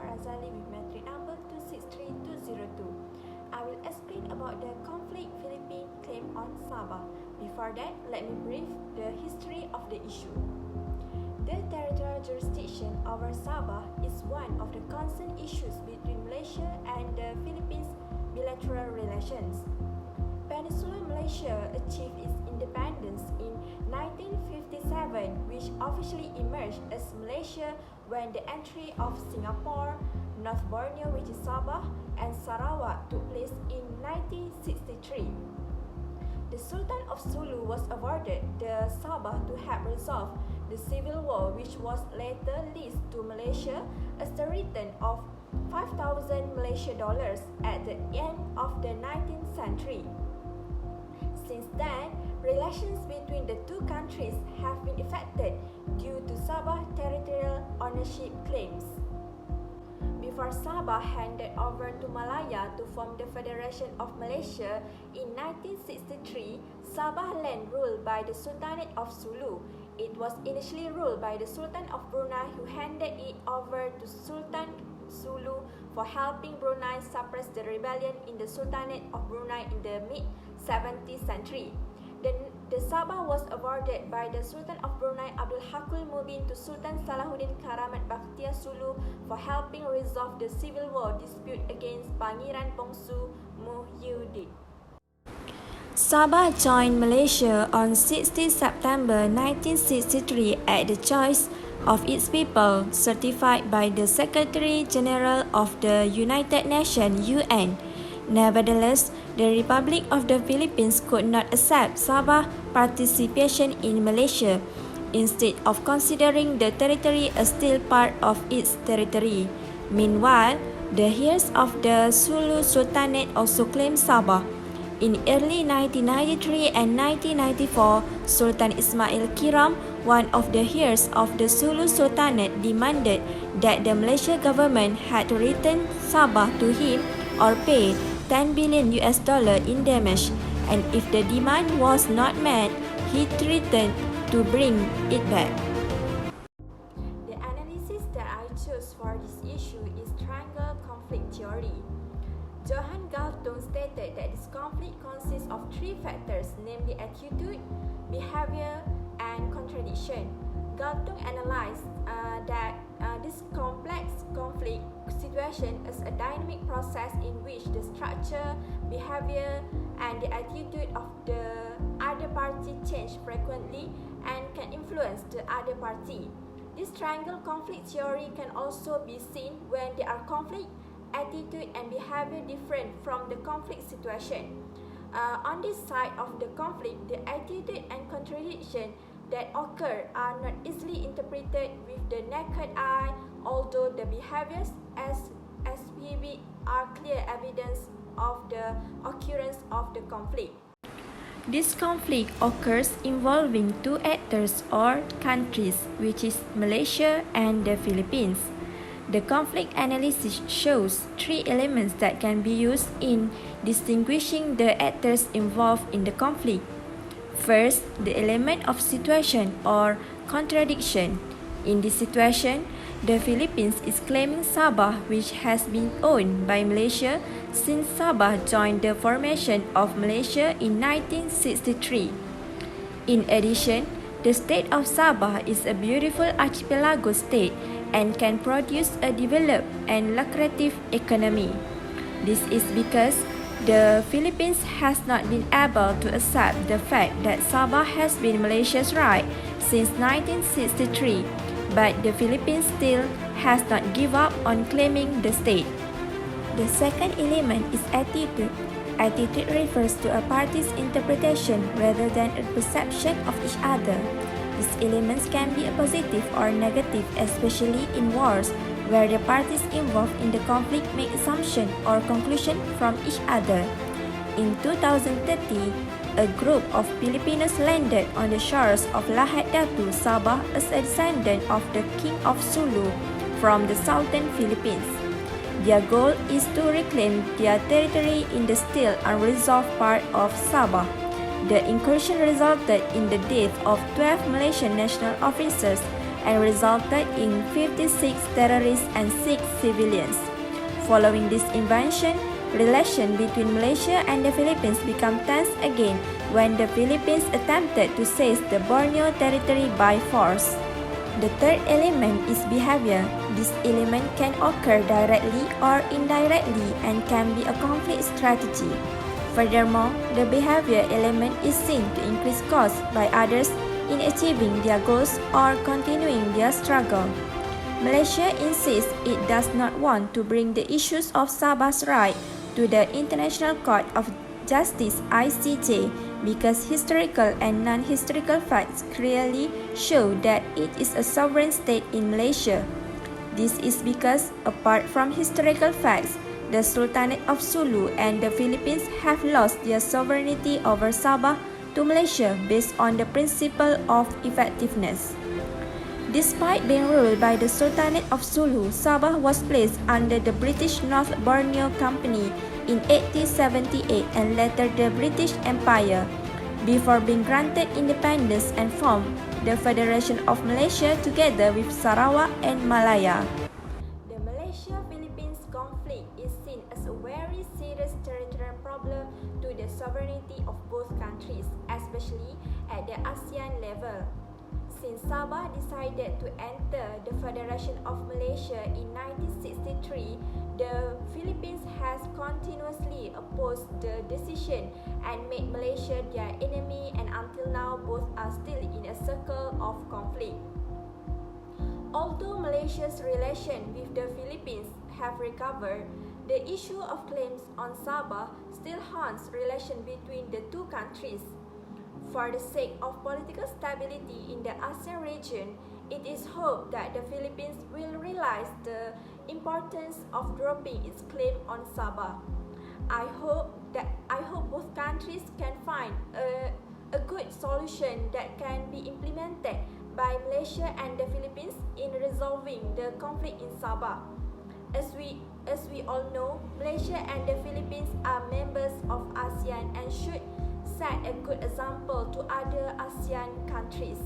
Razali with metric number 263202. I will explain about the conflict Philippines claim on Sabah. Before that, let me brief the history of the issue. The territorial jurisdiction over Sabah is one of the concerned issues between Malaysia and the Philippines' bilateral relations. Peninsular Malaysia achieved its independence in 1957, which officially emerged as Malaysia when the entry of Singapore, North Borneo, which is Sabah, and Sarawak took place in 1963. The Sultan of Sulu was awarded the Sabah to help resolve the civil war, which was later leased to Malaysia as the return of 5,000 Malaysia dollars at the end of the 19th century. Since then, relations between the two countries have been affected due to Sabah territorial ownership claims. Before Sabah handed over to Malaya to form the Federation of Malaysia in 1963, Sabah land ruled by the Sultanate of Sulu. It was initially ruled by the Sultan of Brunei, who handed it over to Sultan Sulu for helping Brunei suppress the rebellion in the Sultanate of Brunei in the mid-17th century. The Sabah was awarded by the Sultan of Brunei Abdul Hakul Mubin to Sultan Salahuddin Karamat Bakhtiar Sulu for helping resolve the civil war dispute against Pangeran Bongsu Muhyiddin. Sabah joined Malaysia on 16 September 1963 at the choice of its people, certified by the Secretary-General of the United Nations (UN). Nevertheless, the Republic of the Philippines could not accept Sabah participation in Malaysia, instead of considering the territory as still part of its territory. Meanwhile, the heirs of the Sulu Sultanate also claimed Sabah. In early 1993 and 1994, Sultan Ismail Kiram, one of the heirs of the Sulu Sultanate, demanded that the Malaysia government had to return Sabah to him or pay $10 billion in damage, and if the demand was not met, he threatened to bring it back. The analysis that I chose for this issue is triangle conflict theory. Johann Galtung stated that this conflict consists of three factors, namely attitude, behavior, and contradiction. Galtung analyzed that this complex conflict situation is a dynamic process in which the structure, behavior, and the attitude of the other party change frequently and can influence the other party. This triangle conflict theory can also be seen when there are conflict, attitude, and behavior different from the conflict situation. On this side of the conflict, the attitude and contradiction that occur are not easily interpreted with the naked eye, although the behaviors as SPV are clear evidence of the occurrence of the conflict. This conflict occurs involving two actors or countries, which is Malaysia and the Philippines. The conflict analysis shows three elements that can be used in distinguishing the actors involved in the conflict. First, the element of situation or contradiction. In this situation, the Philippines is claiming Sabah, which has been owned by Malaysia since Sabah joined the formation of Malaysia in 1963. In addition, the state of Sabah is a beautiful archipelago state and can produce a developed and lucrative economy. This is because the Philippines has not been able to accept the fact that Sabah has been Malaysia's right since 1963, but the Philippines still has not given up on claiming the state. The second element is attitude. Attitude refers to a party's interpretation rather than a perception of each other. These elements can be positive or negative, especially in wars, where the parties involved in the conflict make assumptions or conclusions from each other. In 2030, a group of Filipinos landed on the shores of Lahad Datu, Sabah, as a descendant of the King of Sulu from the southern Philippines. Their goal is to reclaim their territory in the still unresolved part of Sabah. The incursion resulted in the death of 12 Malaysian national officers and resulted in 56 terrorists and 6 civilians. Following this invasion, relations between Malaysia and the Philippines became tense again when the Philippines attempted to seize the Borneo territory by force. The third element is behavior. This element can occur directly or indirectly and can be a conflict strategy. Furthermore, the behavior element is seen to increase costs by others in achieving their goals or continuing their struggle. Malaysia insists it does not want to bring the issues of Sabah's right to the International Court of Justice (ICJ) because historical and non-historical facts clearly show that it is a sovereign state in Malaysia. This is because, apart from historical facts, the Sultanate of Sulu and the Philippines have lost their sovereignty over Sabah to Malaysia based on the principle of effectiveness. Despite being ruled by the Sultanate of Sulu, Sabah was placed under the British North Borneo Company in 1878 and later the British Empire, before being granted independence and formed the Federation of Malaysia together with Sarawak and Malaya. The Malaysia-Philippines conflict is seen as a very serious territorial problem to the sovereignty of both countries, especially at the ASEAN level. Since Sabah decided to enter the Federation of Malaysia in 1963, the Philippines has continuously opposed the decision and made Malaysia their enemy, and until now both are still in a circle of conflict. Although Malaysia's relation with the Philippines have recovered, the issue of claims on Sabah still haunts relation between the two countries. For the sake of political stability in the ASEAN region, it is hoped that the Philippines will realize the importance of dropping its claim on Sabah. I hope both countries can find a good solution that can be implemented by Malaysia and the Philippines in resolving the conflict in Sabah. As we all know, Malaysia and the Philippines are members of ASEAN and should set a good example to other ASEAN countries.